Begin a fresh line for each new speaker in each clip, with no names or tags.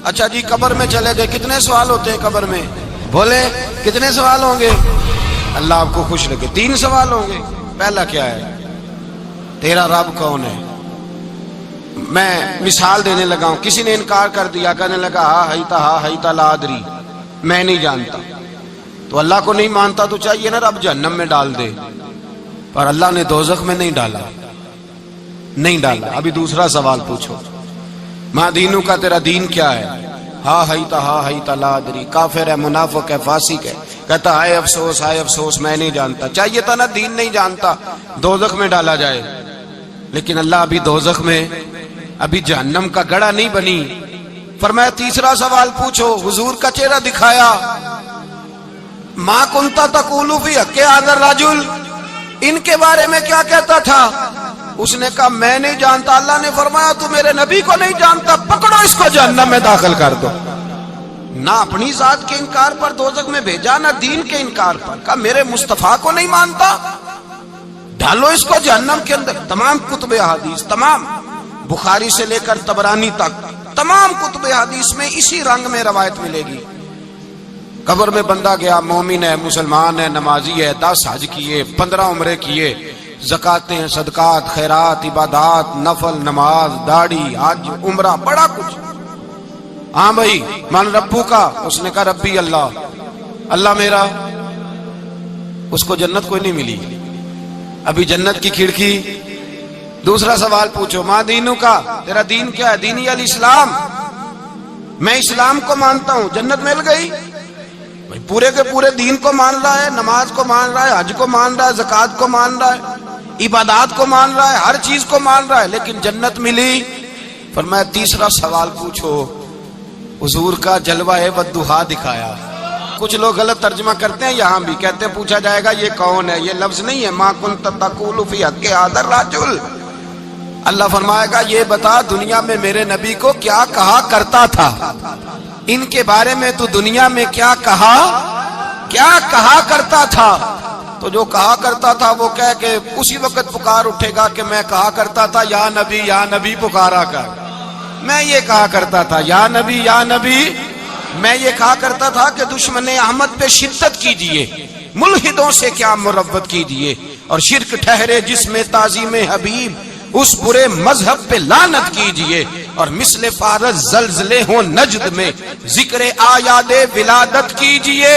اچھا جی قبر میں چلے گئے، کتنے سوال ہوتے ہیں قبر میں؟ بولے کتنے سوال ہوں گے؟ اللہ آپ کو خوش رکھے، 3 سوال ہوں گے۔ پہلا کیا ہے؟ تیرا رب کون ہے؟ میں مثال دینے لگا ہوں، کسی نے انکار کر دیا، کہنے لگا ہا ہیتا لا ادری، میں نہیں جانتا۔ تو اللہ کو نہیں مانتا تو چاہیے نا رب جہنم میں ڈال دے، پر اللہ نے دوزخ میں نہیں ڈالا، نہیں ڈالا۔ ابھی دوسرا سوال پوچھو، ماں دینوں کا، تیرا دین کیا ہے؟ ہا ہیتا لا ادری، کافر ہے، منافق ہے، فاسق ہے، کہتا ہائے افسوس میں نہیں جانتا۔ چاہیے تھا نا دین نہیں جانتا دوزخ میں ڈالا جائے، لیکن اللہ ابھی دوزخ میں، ابھی جہنم کا گڑھا نہیں بنی۔ فرمایا تیسرا سوال پوچھو، حضور کا چہرہ دکھایا، ما کنتا تقول فی حق ھذا الرجل، ان کے بارے میں کیا کہتا تھا؟ اس نے کہا میں نہیں جانتا۔ اللہ نے فرمایا تو میرے نبی کو نہیں جانتا، پکڑو اس کو جہنم میں داخل کر دو۔ نہ اپنی ذات کے انکار پر دوزخ میں بھیجا، نہ دین کے انکار پر، کہا میرے مصطفیٰ کو نہیں مانتا، ڈالو اس کو جہنم کے اندر۔ تمام کتب حدیث، تمام بخاری سے لے کر طبرانی تک، تمام کتب حدیث میں اسی رنگ میں روایت ملے گی۔ قبر میں بندہ گیا، مومن ہے، مسلمان ہے، نمازی ہے، 10 حج کیے، 15 عمرے کیے، زکاتیں، صدقات، خیرات، عبادات، نفل، نماز، داڑھی، حج، عمرہ، بڑا کچھ۔ ہاں بھائی من ربو کا، اس نے کہا ربی اللہ، اللہ میرا۔ اس کو جنت کوئی نہیں ملی، ابھی جنت کی کھڑکی۔ دوسرا سوال پوچھو، ماں دینوں کا، تیرا دین کیا ہے؟ دینی الاسلام، میں اسلام کو مانتا ہوں، جنت مل گئی۔ بھائی پورے کے پورے دین کو مان رہا ہے، نماز کو مان رہا ہے، حج کو مان رہا ہے، زکات کو مان رہا ہے، عبادات کو مان رہا ہے، ہر چیز کو مان رہا ہے، لیکن جنت ملی۔ فرمایا تیسرا سوال پوچھو، حضور کا جلوہ والضحیٰ دکھایا۔ کچھ لوگ غلط ترجمہ کرتے ہیں، یہاں بھی کہتے ہیں پوچھا جائے گا یہ کون ہے، یہ لفظ نہیں ہے، ما کنت تقول فی حق ھذا الرجل۔ اللہ فرمائے گا یہ بتا دنیا میں میرے نبی کو کیا کہا کرتا تھا، ان کے بارے میں تو دنیا میں کیا کہا کرتا تھا۔ تو جو کہا کرتا تھا وہ کہہ کے اسی وقت پکار اٹھے گا کہ میں کہا کرتا تھا یا نبی پکارا کر، میں یہ کہا کرتا تھا یا نبی، میں یہ کہا کرتا تھا کہ دشمن احمد پہ شدت کیجئے، ملحدوں سے کیا مروت کیجئے، اور شرک ٹھہرے جس میں تعظیم حبیب، اس برے مذہب پہ لعنت کیجئے، اور مثل فارس زلزلے ہوں نجد میں ذکر آیاد ولادت کیجئے،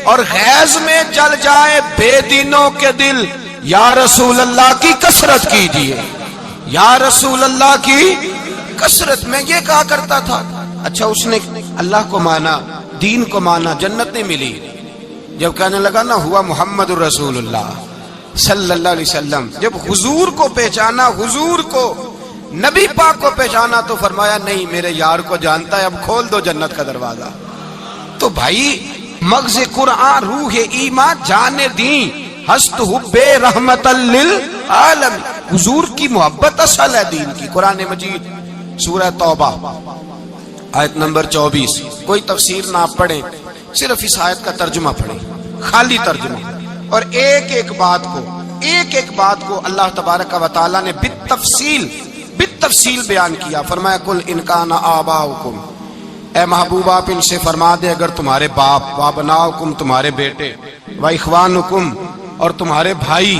اور غیظ میں جل جائے بے دینوں کے دل، یا رسول اللہ کی کثرت کیجئے، یا رسول اللہ کی کثرت۔ میں یہ کہا کرتا تھا۔ اچھا اس نے اللہ کو مانا، دین کو مانا، جنت نہیں ملی۔ جب کہنے لگا نا ہوا محمد الرسول اللہ صلی اللہ علیہ وسلم، جب حضور کو پہچانا، حضور کو، نبی پاک کو پہچانا، تو فرمایا نہیں میرے یار کو جانتا ہے، اب کھول دو جنت کا دروازہ۔ تو بھائی مغز قرآن، روح ایمان، جان دین، ہست حب رحمت للعالم، حضور کی محبت اصل ہے دین کی۔ قرآن مجید سورہ توبہ آیت نمبر 24، کوئی تفسیر نہ آپ پڑھیں، صرف اس آیت کا ترجمہ پڑھیں، خالی ترجمہ، اور ایک ایک بات کو اللہ تبارک و تعالی نے بالتفصیل بیان کیا۔ فرمایا کل ان کان آباؤکم، اے محبوب آپ ان سے فرما دے اگر تمہارے باپ، وابناؤکم تمہارے بیٹے، واخوانکم اور تمہارے بھائی،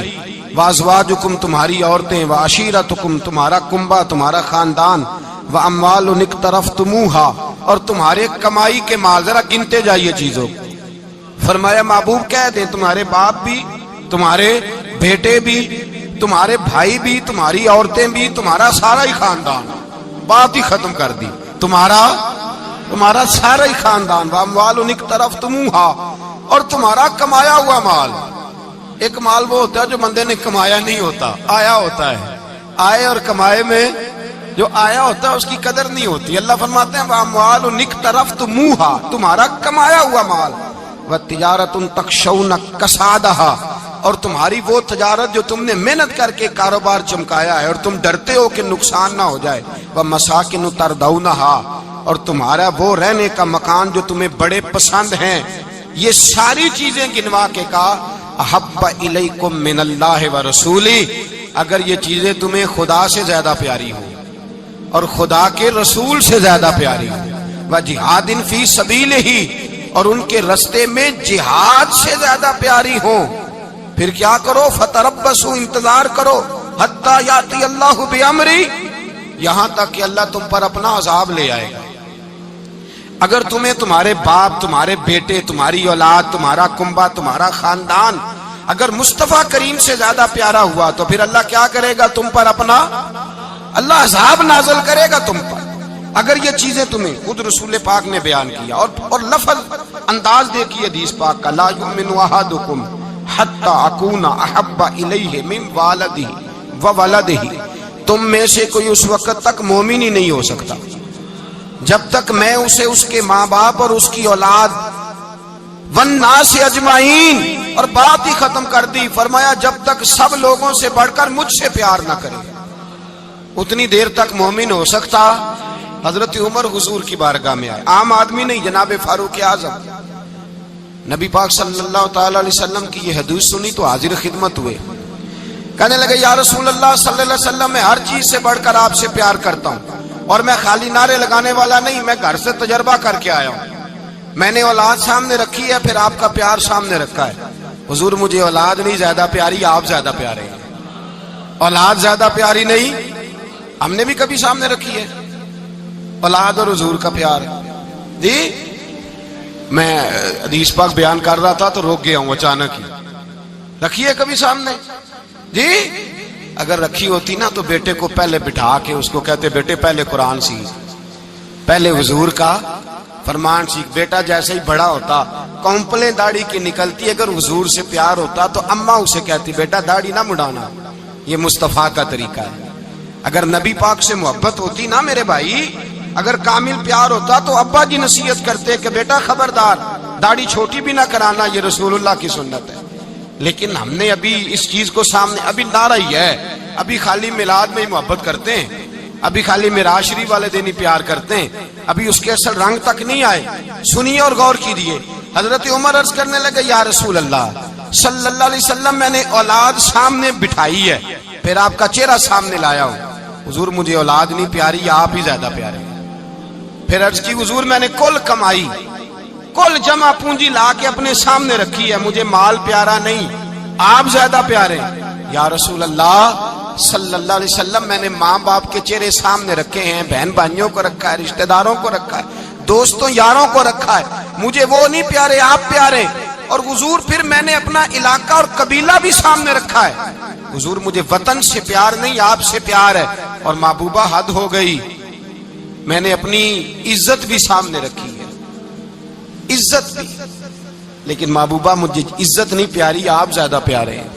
وازواجکم تمہاری عورتیں، وعشیرتکم تمہارا کنبہ، تمہارا خاندان، واموال اقترفتموہا اور تمہارے کمائی کے مال، ذرا گنتے جائیے چیزوں۔ فرمایا محبوب کہہ دیں تمہارے باپ بھی، تمہارے بیٹے بھی، تمہارے بھائی بھی، تمہاری عورتیں بھی، تمہارا سارا ہی خاندان، بات ہی ختم کر دی، تمہارا سارا ہی خاندان، واموال اقترفتموہا اور تمہارا کمایا ہوا مال۔ ایک مال وہ ہوتا ہے جو بندے نے کمایا نہیں ہوتا، آیا ہوتا ہے، آئے اور کمائے میں جو آیا ہوتا ہے اس کی قدر نہیں ہوتی۔ اللہ فرماتے ہیں واموال اقترفتموہا، تمہارا کمایا ہوا مال، وتجارت تخشون کسادہا اور تمہاری وہ تجارت جو تم نے محنت کر کے کاروبار چمکایا ہے اور تم ڈرتے ہو کہ نقصان نہ ہو جائے، ومساکن تردونہا اور تمہارا وہ رہنے کا مکان جو تمہیں بڑے پسند ہیں۔ یہ ساری چیزیں گنوا کے کہا احب الیکم من اللہ ورسولہ، اگر یہ چیزیں تمہیں خدا سے زیادہ پیاری ہوں اور خدا کے رسول سے زیادہ پیاری ہوں، وجہاد فی سبیلہ، اور ان کے رستے میں جہاد سے زیادہ پیاری ہو، پھر کیا کرو؟ فتربصوا، انتظار کرو، حتی یاتی اللہ بامری، یہاں تک کہ اللہ تم پر اپنا عذاب لے آئے گا۔ اگر تمہیں تمہارے باپ، تمہارے بیٹے، تمہاری اولاد، تمہارا کنبہ، تمہارا خاندان اگر مصطفیٰ کریم سے زیادہ پیارا ہوا تو پھر اللہ کیا کرے گا تم پر؟ اپنا اللہ عذاب نازل کرے گا تم پر۔ اگر یہ چیزیں تمہیں خود رسول پاک نے بیان کیا اور لفظ انداز دیکھیے حدیث پاک کا، لا یؤمن احدکم حتی اکون احب الیہ من والدہ وولدہ، تم میں سے کوئی اس وقت تک مومن ہی نہیں ہو سکتا جب تک میں اسے اس کے ماں باپ اور اس کی اولاد والناس اجمعین، اور بات ہی ختم کر دی، فرمایا جب تک سب لوگوں سے بڑھ کر مجھ سے پیار نہ کرے اتنی دیر تک مومن ہو سکتا۔ حضرت عمر حضور کی بارگاہ میں آئے، عام آدمی نہیں، جناب فاروق اعظم، نبی پاک صلی اللہ تعالی علیہ وسلم کی یہ حدیث سنی تو حاضر خدمت ہوئے، کہنے لگے یا رسول اللہ صلی اللہ علیہ وسلم، میں ہر چیز سے بڑھ کر آپ سے پیار کرتا ہوں، اور میں خالی نعرے لگانے والا نہیں، میں گھر سے تجربہ کر کے آیا ہوں، میں نے اولاد سامنے رکھی ہے، پھر آپ کا پیار سامنے رکھا ہے۔ حضور مجھے اولاد نہیں زیادہ پیاری، آپ زیادہ پیارے ہیں۔ اولاد زیادہ پیاری نہیں، ہم نے بھی کبھی سامنے رکھی ہے اولاد اور حضور کا پیار؟ جی میں حدیث پاک بیان کر رہا تھا تو روک گیا ہوں اچانک ہی، رکھی ہے کبھی سامنے؟ جی اگر رکھی ہوتی نا تو بیٹے کو پہلے بٹھا کے اس کو کہتے بیٹے پہلے قرآن سیکھ، پہلے حضور کا فرمان سیکھ۔ بیٹا جیسے ہی بڑا ہوتا، کونپلیں داڑھی کی نکلتی، اگر حضور سے پیار ہوتا تو اماں اسے کہتی بیٹا داڑھی نہ مڈانا، یہ مصطفیٰ کا طریقہ ہے۔ اگر نبی پاک سے محبت ہوتی نا میرے بھائی، اگر کامل پیار ہوتا تو ابا جی نصیحت کرتے کہ بیٹا خبردار داڑھی چھوٹی بھی نہ کرانا، یہ رسول اللہ کی سنت ہے۔ لیکن ہم نے ابھی اس چیز کو سامنے، ابھی نعرہ ہی ہے، ابھی خالی میلاد میں ہی محبت کرتے ہیں، ابھی خالی معراج شریف والے دن ہی پیار کرتے ہیں، ابھی اس کے اصل رنگ تک نہیں آئے۔ سنیے اور غور کیجیے، حضرت عمر عرض کرنے لگے یا رسول اللہ صلی اللہ علیہ وسلم، میں نے اولاد سامنے بٹھائی ہے، پھر آپ کا چہرہ سامنے لایا ہوں، حضور مجھے اولاد نہیں پیاری، آپ ہی زیادہ پیارے ہیں۔ پھر عرض کی حضور میں نے کل کمائی، کل جمع پونجی لا کے اپنے سامنے رکھی ہے، مجھے مال پیارا نہیں، آپ زیادہ پیارے ہیں۔ یا رسول اللہ صلی اللہ علیہ وسلم، میں نے ماں باپ کے چہرے سامنے رکھے ہیں، بہن بھائیوں کو رکھا ہے، رشتہ داروں کو رکھا ہے، دوستوں یاروں کو رکھا ہے، مجھے وہ نہیں پیارے، آپ پیارے۔ اور حضور پھر میں نے اپنا علاقہ اور قبیلہ بھی سامنے رکھا ہے، حضور مجھے وطن سے پیار نہیں، آپ سے پیار ہے۔ اور محبوبہ حد ہو گئی، میں نے اپنی عزت بھی سامنے رکھی ہے، عزت بھی، لیکن محبوبہ مجھے عزت نہیں پیاری، آپ زیادہ پیارے ہیں۔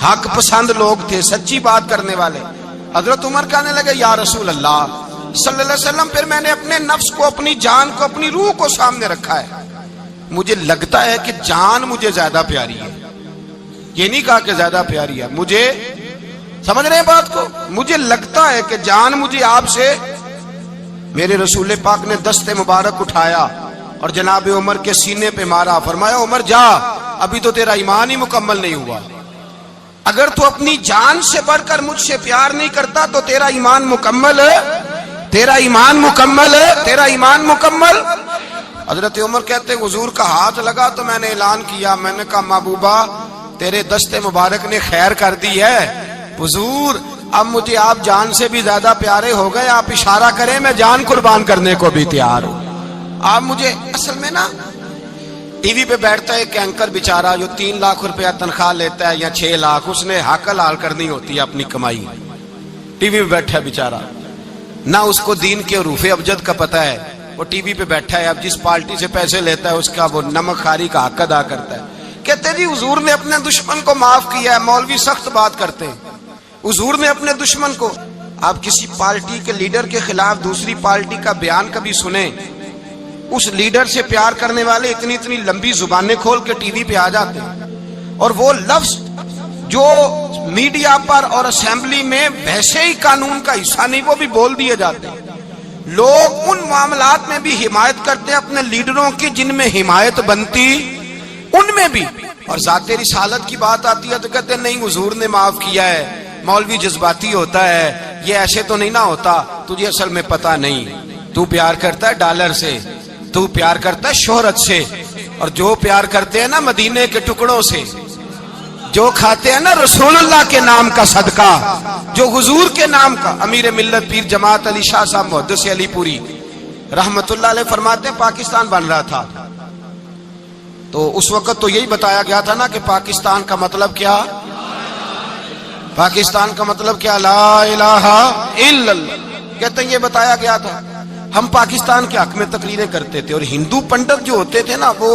حق پسند لوگ تھے، سچی بات کرنے والے۔ حضرت عمر کہنے لگے یا رسول اللہ صلی اللہ علیہ وسلم، پھر میں نے اپنے نفس کو، اپنی جان کو، اپنی روح کو سامنے رکھا ہے، مجھے لگتا ہے کہ جان مجھے زیادہ پیاری ہے، یہ نہیں کہا کہ زیادہ پیاری ہے، مجھے، سمجھ رہے ہیں بات کو، مجھے لگتا ہے کہ جان مجھے آپ سے۔ میرے رسول پاک نے دست مبارک اٹھایا اور جناب عمر کے سینے پہ مارا، فرمایا عمر جا، ابھی تو تیرا ایمان ہی مکمل نہیں ہوا، اگر تو اپنی جان سے بڑھ کر مجھ سے پیار نہیں کرتا تو تیرا ایمان مکمل ہے، تیرا ایمان مکمل ہے، تیرا ایمان مکمل۔ حضرت عمر کہتے حضور کا ہاتھ لگا تو میں نے اعلان کیا، میں نے کہا محبوبہ تیرے دست مبارک نے خیر کر دی ہے، حضور اب مجھے آپ جان سے بھی زیادہ پیارے ہو گئے، آپ اشارہ کریں میں جان قربان کرنے کو بھی تیار ہوں۔ آپ مجھے، اصل میں نا ٹی وی پہ بیٹھتا ہے ایک اینکر بیچارہ جو 3 لاکھ روپیہ تنخواہ لیتا ہے یا 6 لاکھ، اس نے حق حلال کرنی ہوتی ہے اپنی کمائی، ٹی وی پہ بیٹھا ہے بیچارہ، نہ اس کو دین کے حروف ابجد کا پتہ ہے، وہ ٹی وی پہ بیٹھا ہے، اب جس پارٹی سے پیسے لیتا ہے اس کا وہ نمک خاری کا حق ادا کرتا ہے۔ کہتے جی حضور نے اپنے دشمن کو معاف کیا ہے، مولوی سخت بات کرتے ہیں، حضور نے اپنے دشمن کو، آپ کسی پارٹی کے لیڈر کے خلاف دوسری پارٹی کا بیان کبھی سنیں، اس لیڈر سے پیار کرنے والے اتنی اتنی لمبی زبانیں کھول کے ٹی وی پہ آ جاتے ہیں، اور وہ لفظ جو میڈیا پر اور اسمبلی میں ویسے ہی قانون کا حصہ نہیں وہ بھی بول دیے جاتے ہیں۔ لوگ ان معاملات میں بھی حمایت کرتے ہیں اپنے لیڈروں کی جن میں حمایت بنتی ان میں بھی، اور ذات رسالت کی بات آتی ہے تو کہتے ہیں نہیں حضور نے معاف کیا ہے، مولوی جذباتی ہوتا ہے، یہ ایسے تو نہیں نہ ہوتا، تجھے اصل میں پتہ نہیں۔ تو پیار کرتا ہے ڈالر سے، تو پیار کرتا ہے شہرت سے، اور جو پیار کرتے ہیں نا مدینے کے ٹکڑوں سے، جو کھاتے ہیں نا رسول اللہ کے نام کا صدقہ، جو حضور کے نام کا۔ امیر ملت پیر جماعت علی شاہ صاحب محدث علی پوری رحمت اللہ علیہ فرماتے ہیں پاکستان بن رہا تھا تو اس وقت تو یہی بتایا گیا تھا نا کہ پاکستان کا مطلب کیا، پاکستان کا مطلب کیا، لا الہ الا اللہ، کہتے ہیں یہ بتایا گیا تھا۔ ہم پاکستان کے حق میں تقریریں کرتے تھے، اور ہندو پنڈت جو ہوتے تھے نا وہ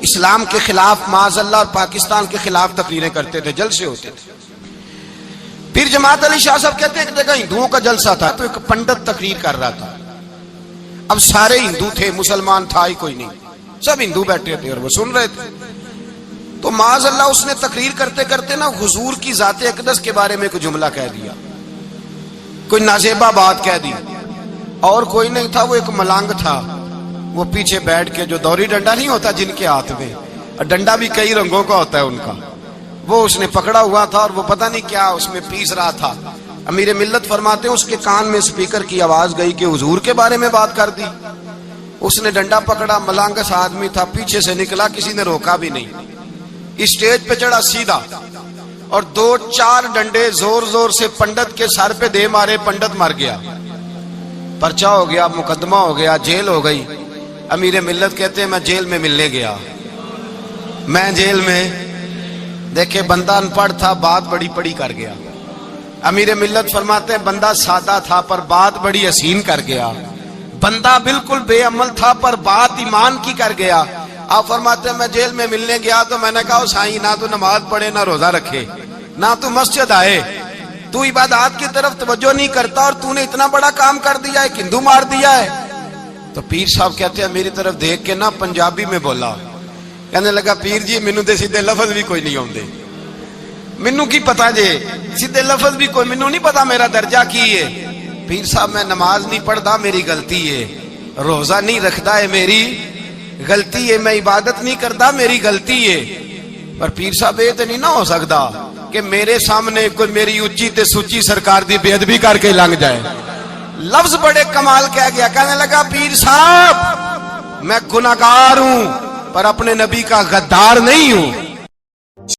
اسلام کے خلاف معاذ اللہ اور پاکستان کے خلاف تقریریں کرتے تھے، جلسے ہوتے تھے۔ پیر جماعت علی شاہ صاحب کہتے ہیں ایک جگہ ہندوؤں کا جلسہ تھا تو ایک پنڈت تقریر کر رہا تھا۔ اب سارے ہندو تھے، مسلمان تھا ہی کوئی نہیں، سب ہندو بیٹھے تھے اور وہ سن رہے تھے۔ تو معاذ اللہ اس نے تقریر کرتے کرتے نا حضور کی ذات اقدس کے بارے میں کوئی جملہ کہہ دیا، کوئی نازیبہ بات کہہ دی، اور کوئی نہیں تھا، وہ ایک ملنگ تھا، وہ پیچھے بیٹھ کے، جو دوری ڈنڈا نہیں ہوتا جن کے ہاتھ میں، اور ڈنڈا بھی کئی رنگوں کا ہوتا ہے ان کا، وہ اس نے پکڑا ہوا تھا اور وہ پتہ نہیں کیا اس میں پیس رہا تھا۔ امیر ملت فرماتے ہیں اس کے کان میں سپیکر کی آواز گئی کہ حضور کے بارے میں بات کر دی۔ اس نے ڈنڈا پکڑا، ملنگ سا آدمی تھا، پیچھے سے نکلا، کسی نے روکا بھی نہیں، اسٹیج پہ چڑھا سیدھا اور 2-4 ڈنڈے زور زور سے پنڈت کے سر پہ دے مارے، پنڈت مر گیا، پرچہ ہو گیا، مقدمہ ہو گیا، جیل ہو گئی۔ امیر ملت کہتے ہیں میں جیل میں ملنے گیا، میں جیل میں، دیکھے بندہ ان پڑھ تھا، بات بڑی پڑی کر گیا۔ امیر ملت فرماتے ہیں بندہ سادہ تھا پر بات بڑی حسین کر گیا، بندہ بالکل بے عمل تھا پر بات ایمان کی کر گیا۔ آپ فرماتے ہیں میں جیل میں ملنے گیا تو میں نے کہا سائیں نہ تو نماز پڑھے، نہ روزہ رکھے، نہ تو مسجد آئے، تو عبادات کی طرف توجہ نہیں کرتا، اور تو نے اتنا بڑا کام کر دیا ہے، ہندو مار دیا ہے۔ تو پیر صاحب کہتے ہیں میری طرف دیکھ کے نا پنجابی میں بولا، کہنے لگا پیر جی مینوں دے سیدھے لفظ بھی کوئی نہیں آندے، مینوں کی پتا جے سیدھے لفظ بھی کوئی، مینوں نہیں پتا میرا درجہ کی ہے۔ پیر صاحب میں نماز نہیں پڑھدا میری غلطی ہے، روزہ نہیں رکھدا ہے میری غلطی ہے، میں عبادت نہیں کردا میری غلطی ہے، پر پیر صاحب یہ تو نہیں نہ ہو سکتا کہ میرے سامنے کوئی میری اچھی تے سچی سرکار دی بے ادبی کر کے لنگ جائے۔ لفظ بڑے کمال کہہ گیا، کہنے لگا پیر صاحب میں گناہگار ہوں پر اپنے نبی کا غدار نہیں ہوں۔